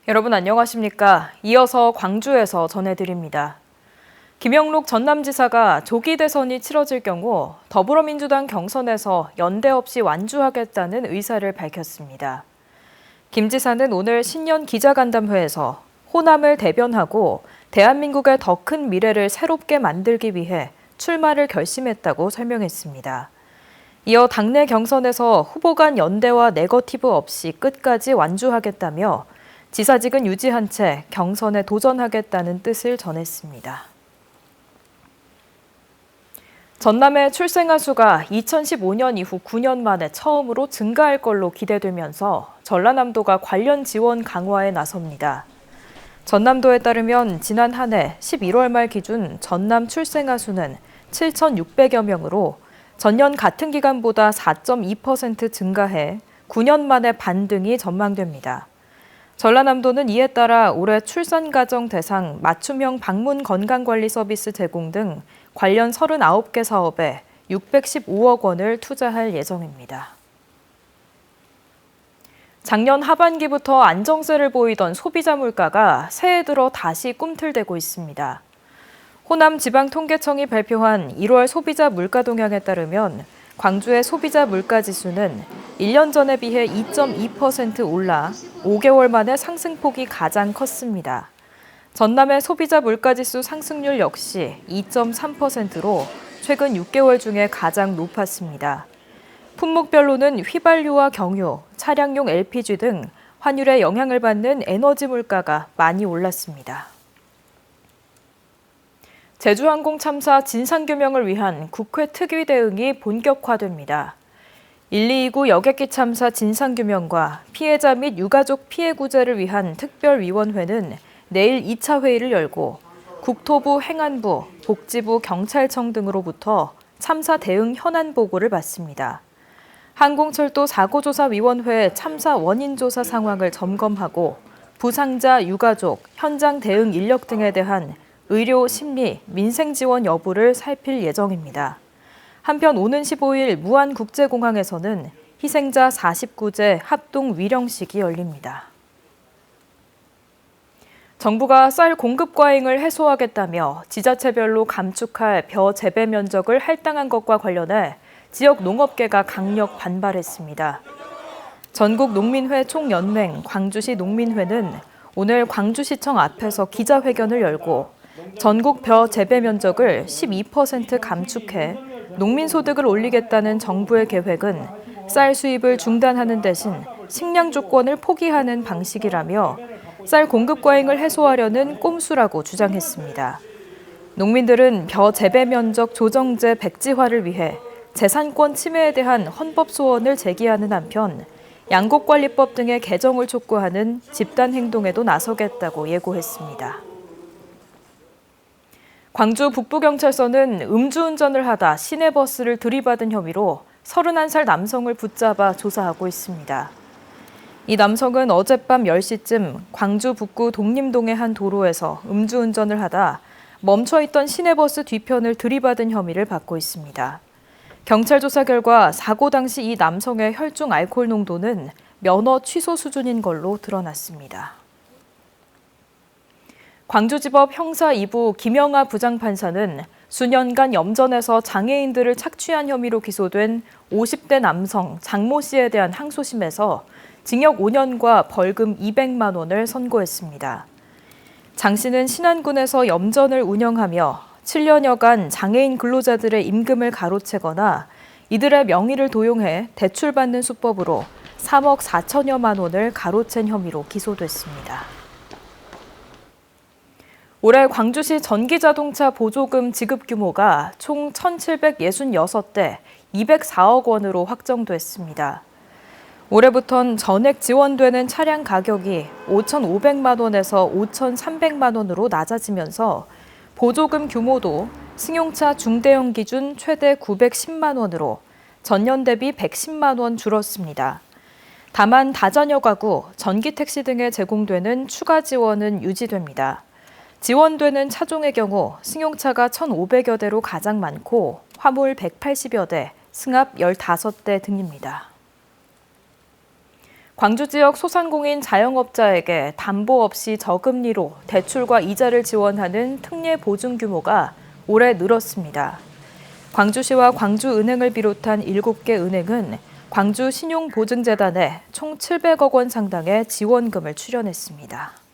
여러분 안녕하십니까? 이어서 광주에서 전해드립니다. 김영록 전남지사가 조기 대선이 치러질 경우 더불어민주당 경선에서 연대 없이 완주하겠다는 의사를 밝혔습니다. 김 지사는 오늘 신년 기자간담회에서 호남을 대변하고 대한민국의 더 큰 미래를 새롭게 만들기 위해 출마를 결심했다고 설명했습니다. 이어 당내 경선에서 후보 간 연대와 네거티브 없이 끝까지 완주하겠다며 지사직은 유지한 채 경선에 도전하겠다는 뜻을 전했습니다. 전남의 출생아 수가 2015년 이후 9년 만에 처음으로 증가할 걸로 기대되면서 전라남도가 관련 지원 강화에 나섭니다. 전남도에 따르면 지난 한 해 11월 말 기준 전남 출생아 수는 7,600여 명으로 전년 같은 기간보다 4.2% 증가해 9년 만에 반등이 전망됩니다. 전라남도는 이에 따라 올해 출산가정 대상 맞춤형 방문 건강관리 서비스 제공 등 관련 39개 사업에 615억 원을 투자할 예정입니다. 작년 하반기부터 안정세를 보이던 소비자 물가가 새해 들어 다시 꿈틀대고 있습니다. 호남지방통계청이 발표한 1월 소비자 물가 동향에 따르면 광주의 소비자 물가지수는 1년 전에 비해 2.2% 올라 5개월 만에 상승폭이 가장 컸습니다. 전남의 소비자 물가지수 상승률 역시 2.3%로 최근 6개월 중에 가장 높았습니다. 품목별로는 휘발유와 경유, 차량용 LPG 등 환율의 영향을 받는 에너지 물가가 많이 올랐습니다. 제주항공 참사 진상규명을 위한 국회 특위 대응이 본격화됩니다. 129 여객기 참사 진상규명과 피해자 및 유가족 피해 구제를 위한 특별위원회는 내일 2차 회의를 열고 국토부, 행안부, 복지부, 경찰청 등으로부터 참사 대응 현안 보고를 받습니다. 항공철도 사고조사위원회 참사 원인 조사 상황을 점검하고 부상자, 유가족, 현장 대응 인력 등에 대한 의료, 심리, 민생 지원 여부를 살필 예정입니다. 한편 오는 15일 무안국제공항에서는 희생자 49제 합동 위령식이 열립니다. 정부가 쌀 공급 과잉을 해소하겠다며 지자체별로 감축할 벼 재배 면적을 할당한 것과 관련해 지역 농업계가 강력 반발했습니다. 전국농민회 총연맹 광주시 농민회는 오늘 광주시청 앞에서 기자회견을 열고 전국 벼 재배 면적을 12% 감축해 농민 소득을 올리겠다는 정부의 계획은 쌀 수입을 중단하는 대신 식량 주권을 포기하는 방식이라며 쌀 공급 과잉을 해소하려는 꼼수라고 주장했습니다. 농민들은 벼 재배 면적 조정제 백지화를 위해 재산권 침해에 대한 헌법 소원을 제기하는 한편 양곡관리법 등의 개정을 촉구하는 집단 행동에도 나서겠다고 예고했습니다. 광주 북부경찰서는 음주운전을 하다 시내버스를 들이받은 혐의로 31살 남성을 붙잡아 조사하고 있습니다. 이 남성은 어젯밤 10시쯤 광주 북구 독림동의 한 도로에서 음주운전을 하다 멈춰있던 시내버스 뒤편을 들이받은 혐의를 받고 있습니다. 경찰 조사 결과 사고 당시 이 남성의 혈중 알코올 농도는 면허 취소 수준인 걸로 드러났습니다. 광주지법 형사 2부 김영하 부장판사는 수년간 염전에서 장애인들을 착취한 혐의로 기소된 50대 남성 장모 씨에 대한 항소심에서 징역 5년과 벌금 200만 원을 선고했습니다. 장 씨는 신안군에서 염전을 운영하며 7년여간 장애인 근로자들의 임금을 가로채거나 이들의 명의를 도용해 대출받는 수법으로 3억 4천여만 원을 가로챈 혐의로 기소됐습니다. 올해 광주시 전기자동차 보조금 지급 규모가 총 1,766대 204억 원으로 확정됐습니다. 올해부턴 전액 지원되는 차량 가격이 5,500만 원에서 5,300만 원으로 낮아지면서 보조금 규모도 승용차 중대형 기준 최대 910만 원으로 전년 대비 110만 원 줄었습니다. 다만 다자녀 가구, 전기택시 등에 제공되는 추가 지원은 유지됩니다. 지원되는 차종의 경우 승용차가 1,500여 대로 가장 많고 화물 180여 대, 승합 15대 등입니다. 광주 지역 소상공인 자영업자에게 담보 없이 저금리로 대출과 이자를 지원하는 특례 보증 규모가 올해 늘었습니다. 광주시와 광주은행을 비롯한 7개 은행은 광주신용보증재단에 총 700억 원 상당의 지원금을 출연했습니다.